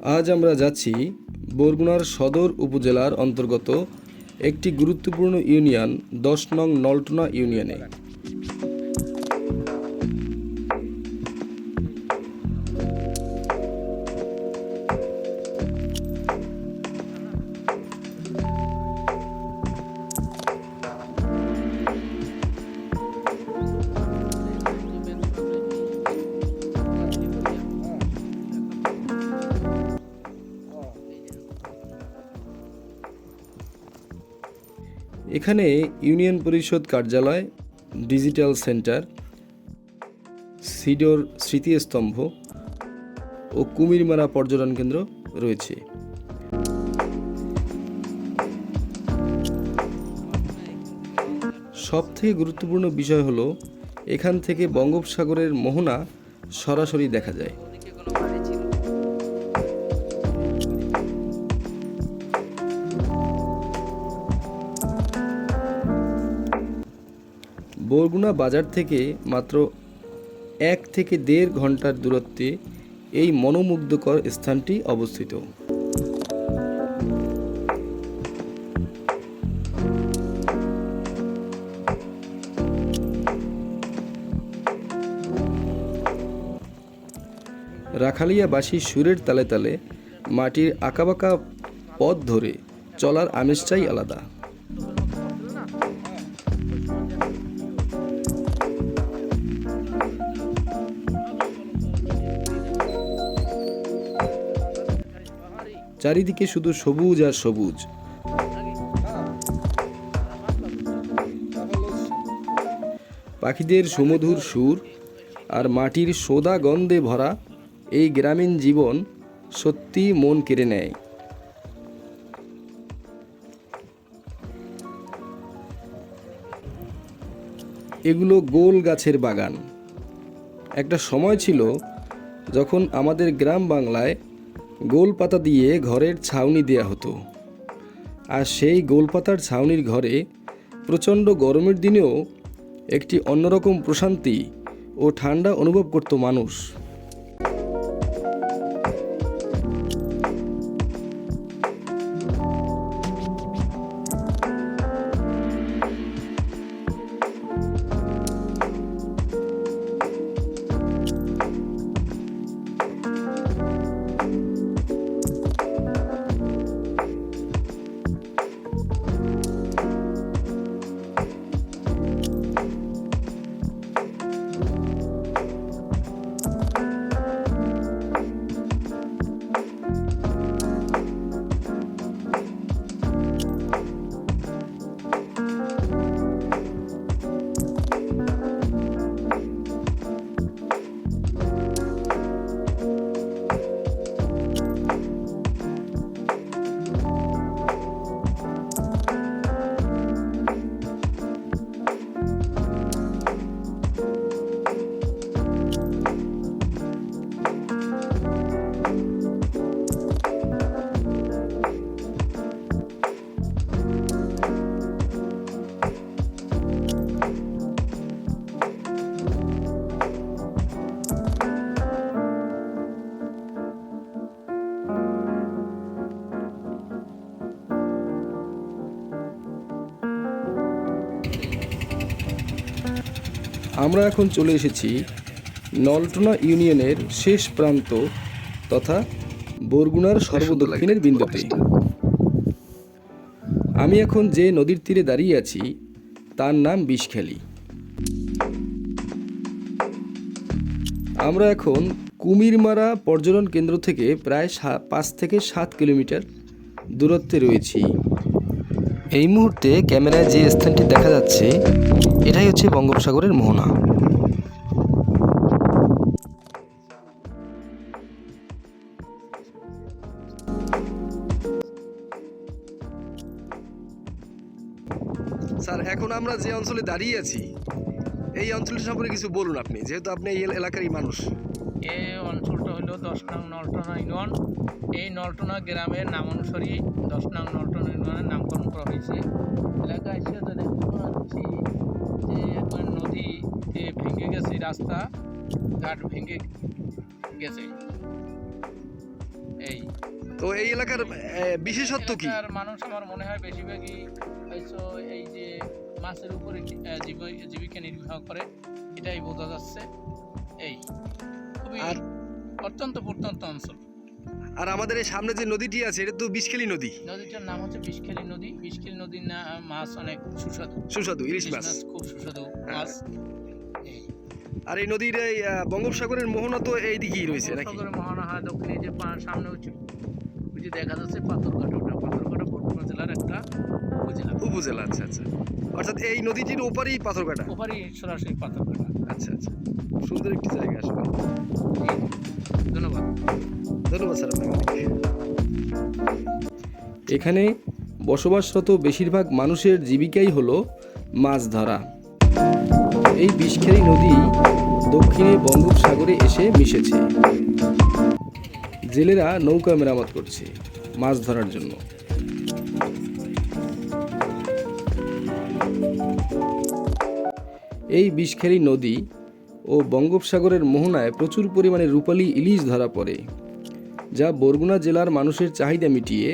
আজ আমরা যাচ্ছি বরগুনার সদর উপজেলার অন্তর্গত একটি গুরুত্বপূর্ণ ইউনিয়ন ১০ নং নলটনা ইউনিয়নে। এখানে ইউনিয়ন পরিষদ কার্যালয়, ডিজিটাল সেন্টার, সিডর স্মৃতিস্তম্ভ ও কুমিরমারা পর্যটন কেন্দ্র রয়েছে। সবথেকে গুরুত্বপূর্ণ বিষয় হলো এখান থেকে বঙ্গোপসাগরের মোহনা সরাসরি দেখা যায়। বরগুনা বাজার থেকে মাত্র ১ থেকে ১.৫ ঘন্টার দূরত্বে এই মনোমুগ্ধকর স্থানটি অবস্থিত। রাখালিয়াবাসীর সুরের তালে তালে মাটির আঁকাবাঁকা পথ ধরে চলার আমেজটাই আলাদা। চারিদিকে শুধু সবুজ আর সবুজ। পাখিদের সুমধুর সুর আর মাটির সোদা গন্ধে ভরা এই গ্রামীণ জীবন সত্যি মন কেড়ে নেয়। এগুলো গোল গাছের বাগান। একটা সময় ছিল যখন আমাদের গ্রাম বাংলায় গোল পাতা দিয়ে ঘরের ছাউনি দেয়া হতো, আর সেই গোলপাতার ছাউনির ঘরে প্রচণ্ড গরমের দিনেও একটি অন্যরকম প্রশান্তি ও ঠান্ডা অনুভব করত মানুষ। আমরা এখন চলে এসেছি নলটনা ইউনিয়নের শেষ প্রান্ত তথা বরগুনার সর্বদক্ষিণের বিন্দুতে। আমি এখন যে নদীর তীরে দাঁড়িয়ে আছি তার নাম বিষখালী। আমরা এখন কুমিরমারা পর্যটন কেন্দ্র থেকে প্রায় ৫ থেকে ৭ কিলোমিটার দূরত্বে রয়েছি। এই মুহূর্তে ক্যামেরায় যে স্থানটি দেখা যাচ্ছে এটাই হচ্ছে বঙ্গোপসাগরের মোহনা। স্যার, এখন আমরা যে অঞ্চলে দাঁড়িয়ে আছি এই অঞ্চলটি সম্পর্কে কিছু বলুন আপনি, যেহেতু আপনি এই এলাকারই মানুষ। এই অঞ্চলটা হলো ১০ নং নলটনা ইউনিয়ন। এই নলটনা গ্রামের নাম অনুসারে ১০ নং নলটনা ইউনিয়নের নামকরণ করা হয়েছে। এলাকায় এসে দেখতে পাচ্ছি যে একবার নদীতে ভেঙে গেছে, রাস্তা ঘাট ভেঙে গেছে। এই তো এই এলাকার বিশেষত্ব কি? এলাকার মানুষ আমার মনে হয় বেশিরভাগই হয়তো এই যে মাছের উপরে জীবিকা নির্বাহ করে, এটাই বোঝা যাচ্ছে। এই খুবই আর অত্যন্ত প্রত্যন্ত অঞ্চল। আর আমাদের এই সামনে যে নদীটি আছে এটা তো বিষখালী নদী। নদীটার নাম হচ্ছে বিষখালী নদী। বিষখালী নদীর মাছ অনেক সুস্বাদু, সুস্বাদু ইলিশ ইলিশ মাছ। মাছ খুব সুস্বাদু হ্যাঁ। মাছ। এই আর এই নদীর এই বঙ্গোপসাগরের মোহনা তো এই দিকেই রয়েছে নাকি? বঙ্গোপসাগরে মহানা হয় দক্ষিণে যে সামনে হচ্ছে ওই যে দেখা যাচ্ছে পাথরঘাটা, ওটা পাথরঘাটা বরগুনা জেলার একটা উপজেলা। উপজেলা, আচ্ছা আচ্ছা। অর্থাৎ এই নদীটির ওপারেই পাথরঘাটা। ওপারই সরাসরি পাথরঘাটা। আচ্ছা আচ্ছা, সুন্দর একটি জায়গা আসলে। ধন্যবাদ। ধন্যবাদ স্যার আপনাকে। এখানে বসবাসরত বেশিরভাগ মানুষের জীবিকাই হলো মাছ ধরা। এই বিষখালী নদী দক্ষিণে বঙ্গোপসাগরে এসে মিশেছে। জেলেরা নৌকা মেরামত করছে মাছ ধরার জন্য। এই বিষখালী নদী ও বঙ্গোপসাগরের মোহনায় প্রচুর পরিমাণে রূপালী ইলিশ ধরা পড়ে, যা বরগুনা জেলার মানুষের চাহিদা মিটিয়ে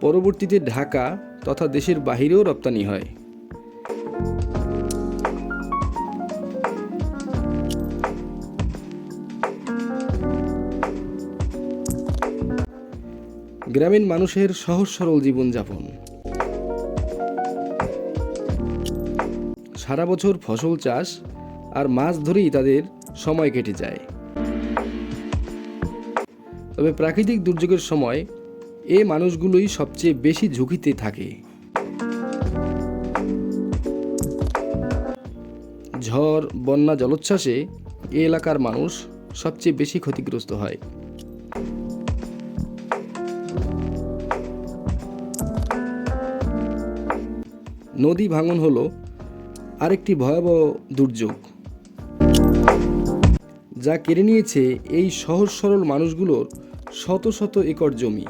পরবর্তীতে ঢাকা তথা দেশের বাহিরেও রপ্তানি হয়। গ্রামীণ মানুষের সহজ সরল জীবনযাপন। সারা বছর ফসল চাষ আর মাছ ধরেই তাদের সময় কেটে যায়। তবে প্রাকৃতিক দুর্যোগের সময় এই মানুষগুলোই সবচেয়ে বেশি ঝুঁকিতে থাকে। ঝড়, বন্যা, জলোচ্ছ্বাসে এই এলাকার মানুষ সবচেয়ে বেশি ক্ষতিগ্রস্ত হয়। নদী ভাঙন হলো আরেকটি ভয়াবহ দুর্যোগ, যা কেড়ে নিয়েছে এই সহজ সরল মানুষগুলোর শত শত একর জমি।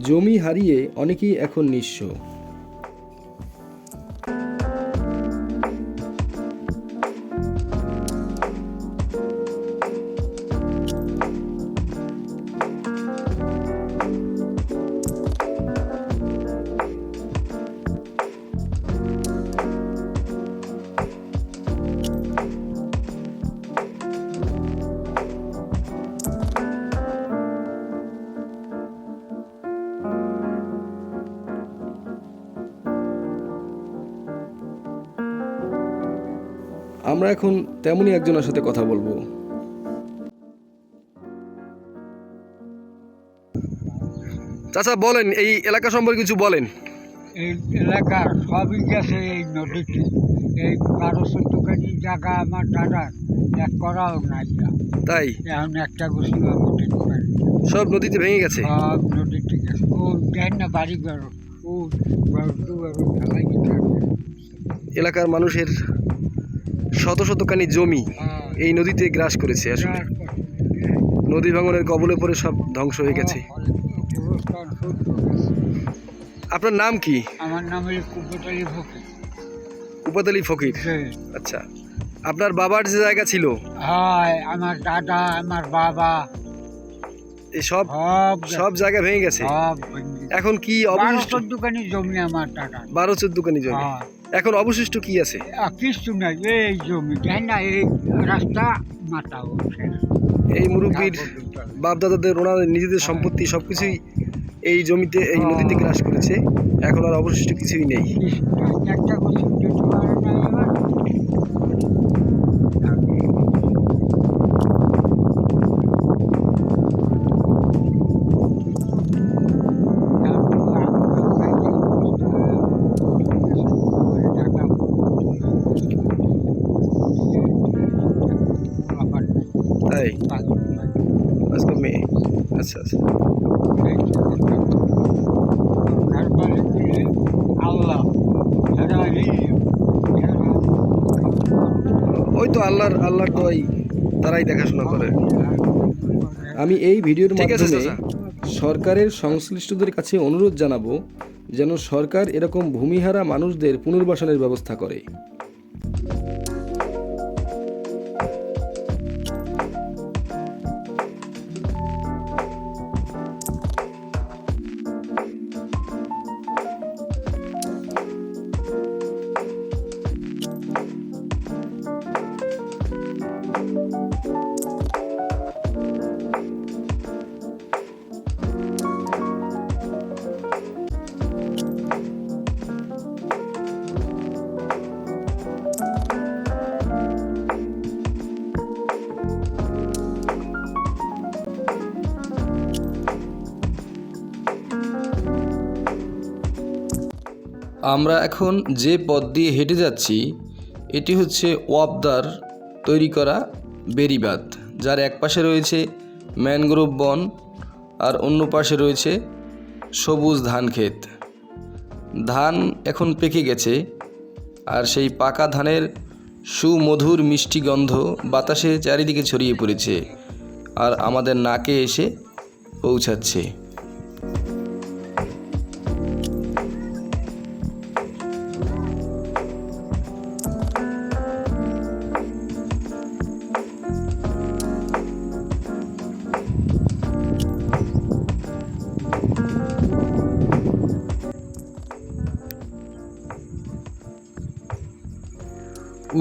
জমি হারিয়ে অনেকেই এখন নিঃস্ব। আমরা এখন তেমনই একজনের সাথে কথা বলবো। চাচা বলেন, এই এলাকা সম্পর্কে কিছু বলেন। এই এলাকার সবই গেছে এই নদীতে। এই 12-14 জায়গা আমার দাদার এক করাও নাই। তাই এখন একটা গোসল নদীর পানি সব নদীতে ভেঙে গেছে। সব নদীতে গেছে। ও দেন না বাড়ি ঘর, ও ঘর দুয়ার ঢালাই দিতে হবে। এলাকার মানুষের শত শতখানি জমি এই নদীতে গ্রাস করেছে। আসলে নদী ভাঙনের কবলে পড়ে সব ধ্বংস হয়ে গেছে। আপনার নাম কি? আমার নাম হলো কুপতলি ফকির। উপাদালি ফকির। আচ্ছা, আপনার বাবার যে জায়গা ছিল, হয় আমার দাদা, আমার বাবা, এই সব সব সব জায়গা ভেঙে গেছে। সব এখন কি অবশিষ্ট? 12-14 জমি আমার দাদা। 12-14 জমি। হ্যাঁ, এখন অবশিষ্ট কি আছে? কিছু নাই। এই জমি দেন না, এই রাস্তা মাথা এই মুরব্বীর বাপ দাদাদের ওনাদের নিজেদের সম্পত্তি সবকিছুই এই জমিতে, এই নদীতে গ্রাস করেছে। এখন আর অবশিষ্ট কিছুই নেই। একটা গোসল দিতে পারে না এবার। তাই আজকে মেয়ে। আচ্ছা আচ্ছা, আল্লাহ ওই তো আল্লাহর দোয়াই, তারাই দেখাশোনা করে। আমি এই ভিডিওর ঠিক আছে, মাধ্যমে চাচা। সরকারের সংশ্লিষ্টদের কাছে অনুরোধ জানাবো যেন সরকার এরকম ভূমিহারা মানুষদের পুনর্বাসনের ব্যবস্থা করে। আমরা এখন যে পথ দিয়ে হেঁটে যাচ্ছি এটি হচ্ছে ওয়াপদার তৈরি করা বেড়িবাঁধ, যার এক পাশে রয়েছে ম্যানগ্রোভ বন আর অন্য পাশে রয়েছে সবুজ ধান ক্ষেত। ধান এখন পেকে গেছে আর সেই পাকা ধানের সুমধুর মিষ্টি গন্ধ বাতাসে চারিদিকে ছড়িয়ে পড়েছে আর আমাদের নাকে এসে পৌঁছাচ্ছে।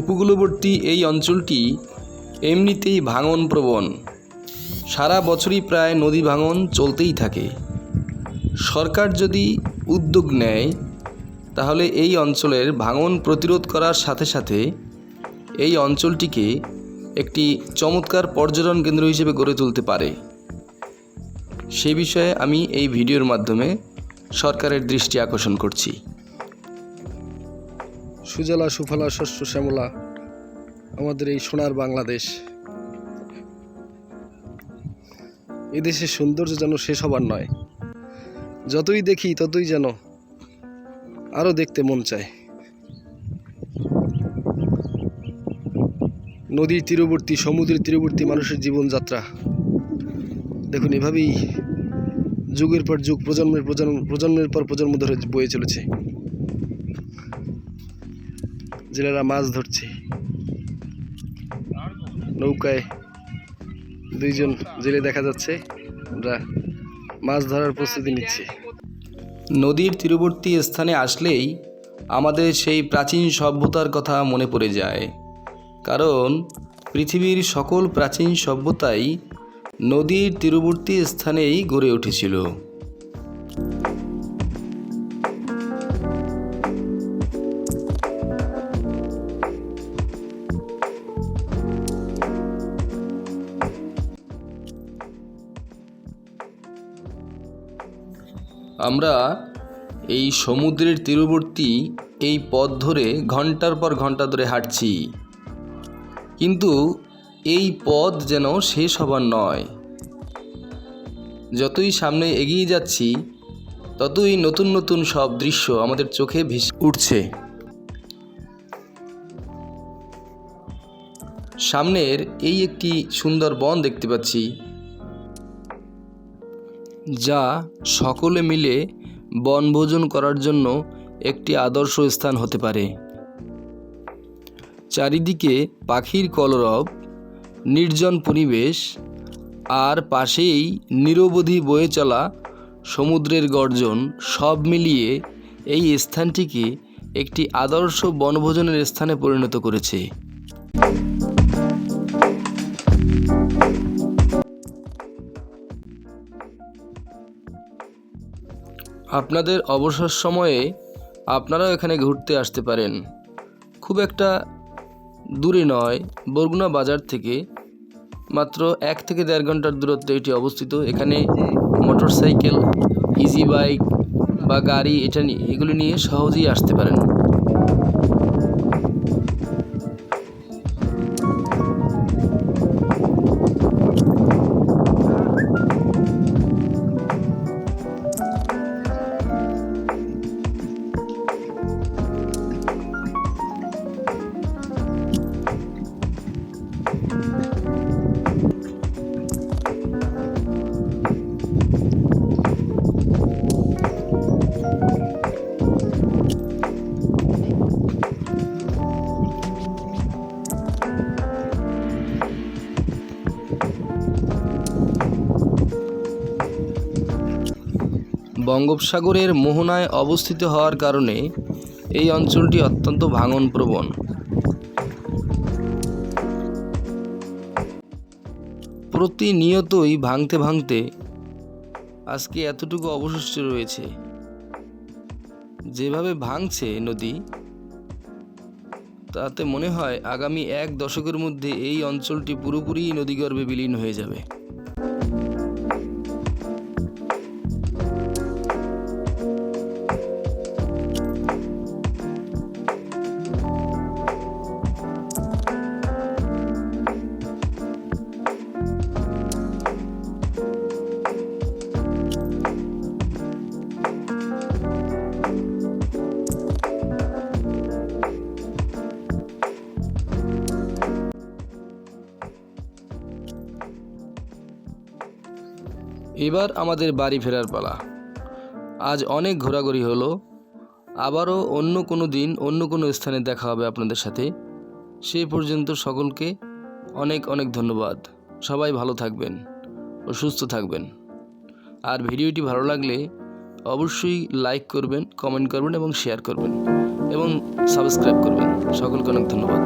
উপকূলবর্তী এই অঞ্চলটি এমনিতেই ভাঙন প্রবণ। সারা বছরই প্রায় নদী ভাঙন চলতেই থাকে। সরকার যদি উদ্যোগ নেয় তাহলে এই অঞ্চলের ভাঙন প্রতিরোধ করার সাথে সাথে এই অঞ্চলটিকে একটি চমৎকার পর্যটন কেন্দ্র হিসেবে গড়ে তুলতে পারে। সে বিষয়ে আমি এই ভিডিওর মাধ্যমে সরকারের দৃষ্টি আকর্ষণ করছি। সুজলা সুফলা শস্য শ্যামলা আমাদের এই সোনার বাংলাদেশ। এদেশের সৌন্দর্য যেন শেষ হবার নয়, যতই দেখি ততই যেন আরও দেখতে মন চায়। নদীর তীরবর্তী, সমুদ্রের তীরবর্তী মানুষের জীবনযাত্রা দেখুন এভাবেই যুগের পর যুগ, প্রজন্মের পর প্রজন্ম ধরে বয়ে চলেছে। জেলেরা মাছ ধরছে, নৌকায় দুইজন জেলে দেখা যাচ্ছে, ওরা মাছ ধরার প্রস্তুতি নিচ্ছে। নদীর তীরবর্তী স্থানে আসলেই আমাদের সেই প্রাচীন সভ্যতার কথা মনে পড়ে যায়, কারণ পৃথিবীর সকল প্রাচীন সভ্যতাই নদীর তীরবর্তী স্থানেই গড়ে উঠেছিল। আমরা এই সমুদ্রের তীরবর্তী এই পথ ধরে ঘন্টার পর ঘন্টা ধরে হাঁটছি, কিন্তু এই পথ যেন শেষ হবার নয়। যতই সামনে এগিয়ে যাচ্ছি ততই নতুন নতুন সব দৃশ্য আমাদের চোখে ভেসে উঠছে। সামনের এই একটি সুন্দর বন দেখতে পাচ্ছি, যা সকলে মিলে বনভোজন করার জন্য একটি আদর্শ স্থান হতে পারে। চারিদিকে পাখির কলরব, নির্জন পরিবেশ আর পাশেই নিরবধি বয়ে চলা সমুদ্রের গর্জন, সব মিলিয়ে এই স্থানটিকে একটি আদর্শ বনভোজনের স্থানে পরিণত করেছে। আপনাদের অবসর সময়ে আপনারাও এখানে ঘুরতে আসতে পারেন। খুব একটা দূরে নয়, বরগুনা বাজার থেকে মাত্র 1 থেকে 1.5 ঘন্টার দূরত্বে এটি অবস্থিত। এখানে মোটরসাইকেল, ইজি বাইক বা গাড়ি এগুলি নিয়ে সহজেই আসতে পারেন। বঙ্গোপসাগরের মোহনায় অবস্থিত হওয়ার কারণে এই অঞ্চলটি অত্যন্ত ভাঙনপ্রবণ। প্রতিনিয়তই ভাঙতে ভাঙতে আজকে এতটুকু অবশিষ্ট রয়েছে। যেভাবে ভাঙছে নদী, তাতে মনে হয় আগামী 1 দশকের মধ্যে এই অঞ্চলটি পুরোপুরি নদীগর্ভে বিলীন হয়ে যাবে। এবার আমাদের বাড়ি ফেরার পালা। আজ অনেক ঘোরাঘুরি হলো, আবারও অন্য কোনো দিন অন্য কোনো স্থানে দেখা হবে আপনাদের সাথে। সে পর্যন্ত সকলকে অনেক অনেক ধন্যবাদ। সবাই ভালো থাকবেন ও সুস্থ থাকবেন। আর ভিডিওটি ভালো লাগলে অবশ্যই লাইক করবেন, কমেন্ট করবেন এবং শেয়ার করবেন এবং সাবস্ক্রাইব করবেন। সকলকে অনেক ধন্যবাদ।